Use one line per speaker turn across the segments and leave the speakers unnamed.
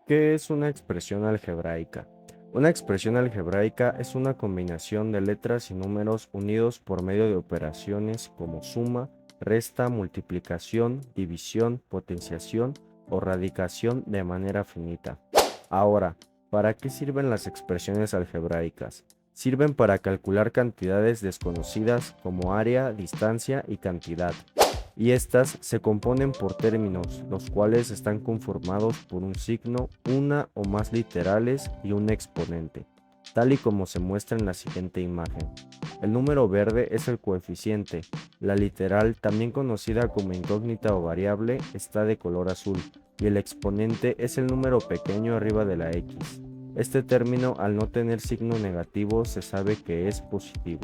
¿Qué es una expresión algebraica? Una expresión algebraica es una combinación de letras y números unidos por medio de operaciones como suma, resta, multiplicación, división, potenciación o radicación de manera finita. Ahora, ¿para qué sirven las expresiones algebraicas? Sirven para calcular cantidades desconocidas como área, distancia y cantidad, y estas se componen por términos, los cuales están conformados por un signo, una o más literales y un exponente, tal y como se muestra en la siguiente imagen. El número verde es el coeficiente, la literal, también conocida como incógnita o variable, está de color azul, y el exponente es el número pequeño arriba de la X. Este término, al no tener signo negativo, se sabe que es positivo.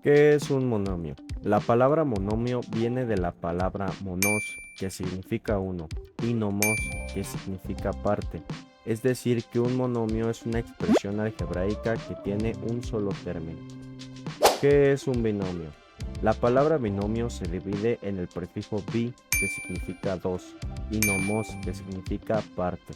¿Qué es un monomio? La palabra monomio viene de la palabra monos, que significa uno, y nomos, que significa parte. Es decir, que un monomio es una expresión algebraica que tiene un solo término. ¿Qué es un binomio? La palabra binomio se divide en el prefijo bi, que significa dos, y nomos, que significa parte.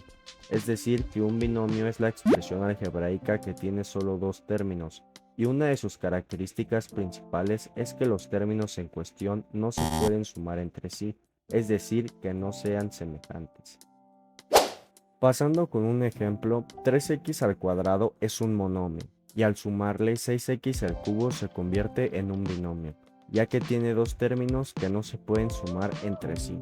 Es decir, que un binomio es la expresión algebraica que tiene solo dos términos, y una de sus características principales es que los términos en cuestión no se pueden sumar entre sí, es decir, que no sean semejantes. Pasando con un ejemplo, 3x al cuadrado es un monomio, y al sumarle 6x al cubo se convierte en un binomio, ya que tiene dos términos que no se pueden sumar entre sí.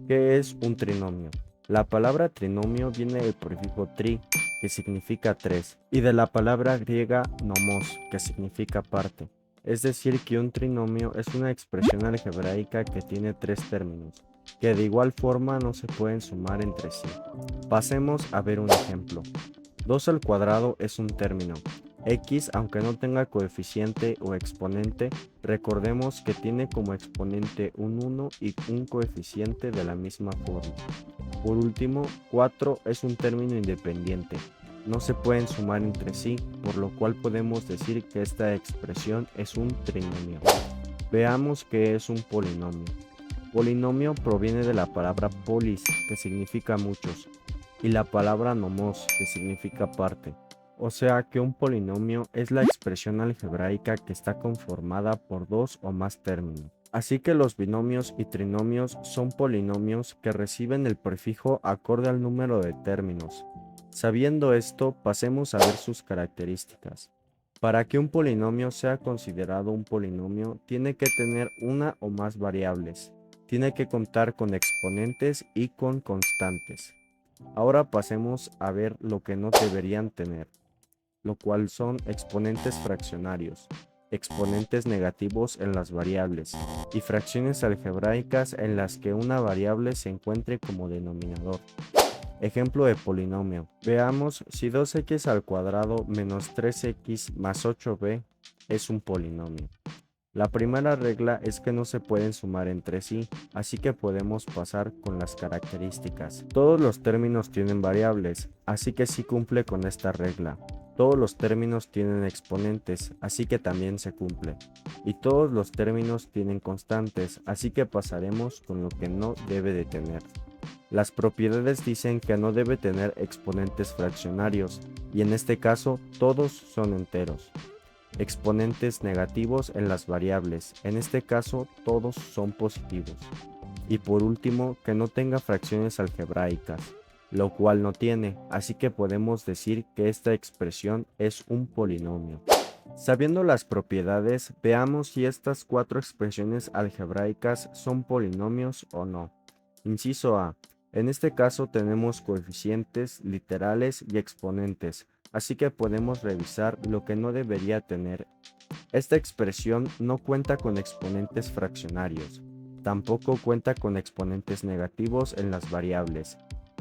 ¿Qué es un trinomio? La palabra trinomio viene del prefijo tri, que significa tres, y de la palabra griega nomos, que significa parte. Es decir, que un trinomio es una expresión algebraica que tiene tres términos, que de igual forma no se pueden sumar entre sí. Pasemos a ver un ejemplo. 2 al cuadrado es un término. X, aunque no tenga coeficiente o exponente, recordemos que tiene como exponente un 1 y un coeficiente de la misma forma. Por último, 4 es un término independiente. No se pueden sumar entre sí, por lo cual podemos decir que esta expresión es un trinomio. Veamos qué es un polinomio. Polinomio proviene de la palabra polis, que significa muchos, y la palabra nomos, que significa parte. O sea que un polinomio es la expresión algebraica que está conformada por dos o más términos. Así que los binomios y trinomios son polinomios que reciben el prefijo acorde al número de términos. Sabiendo esto, pasemos a ver sus características. Para que un polinomio sea considerado un polinomio, tiene que tener una o más variables. Tiene que contar con exponentes y con constantes. Ahora pasemos a ver lo que no deberían tener, lo cual son exponentes fraccionarios, exponentes negativos en las variables y fracciones algebraicas en las que una variable se encuentre como denominador. Ejemplo de polinomio. Veamos si 2x al cuadrado menos 3x más 8b es un polinomio. La primera regla es que no se pueden sumar entre sí, así que podemos pasar con las características. Todos los términos tienen variables, así que sí cumple con esta regla. Todos los términos tienen exponentes, así que también se cumple. Y todos los términos tienen constantes, así que pasaremos con lo que no debe de tener. Las propiedades dicen que no debe tener exponentes fraccionarios, y en este caso todos son enteros. Exponentes negativos en las variables, en este caso todos son positivos. Y por último, que no tenga fracciones algebraicas, lo cual no tiene, así que podemos decir que esta expresión es un polinomio. Sabiendo las propiedades, veamos si estas cuatro expresiones algebraicas son polinomios o no. Inciso A. En este caso tenemos coeficientes, literales y exponentes, así que podemos revisar lo que no debería tener. Esta expresión no cuenta con exponentes fraccionarios, tampoco cuenta con exponentes negativos en las variables,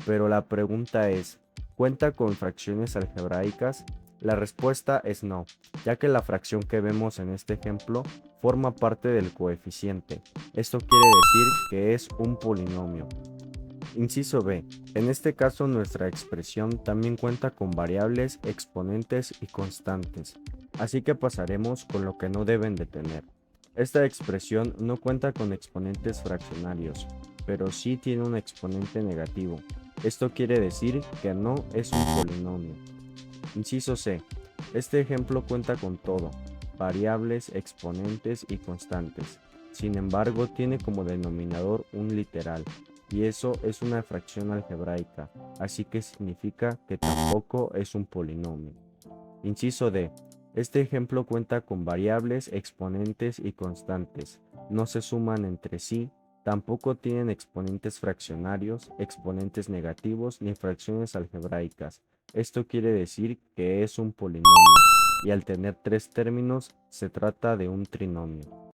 pero la pregunta es, ¿cuenta con fracciones algebraicas? La respuesta es no, ya que la fracción que vemos en este ejemplo forma parte del coeficiente. Esto quiere decir que es un polinomio. Inciso B. En este caso nuestra expresión también cuenta con variables, exponentes y constantes, así que pasaremos con lo que no deben de tener. Esta expresión no cuenta con exponentes fraccionarios, pero sí tiene un exponente negativo. Esto quiere decir que no es un polinomio. Inciso C. Este ejemplo cuenta con todo, variables, exponentes y constantes. Sin embargo, tiene como denominador un literal, y eso es una fracción algebraica, así que significa que tampoco es un polinomio. Inciso D. Este ejemplo cuenta con variables, exponentes y constantes. No se suman entre sí, tampoco tienen exponentes fraccionarios, exponentes negativos ni fracciones algebraicas. Esto quiere decir que es un polinomio, y al tener tres términos se trata de un trinomio.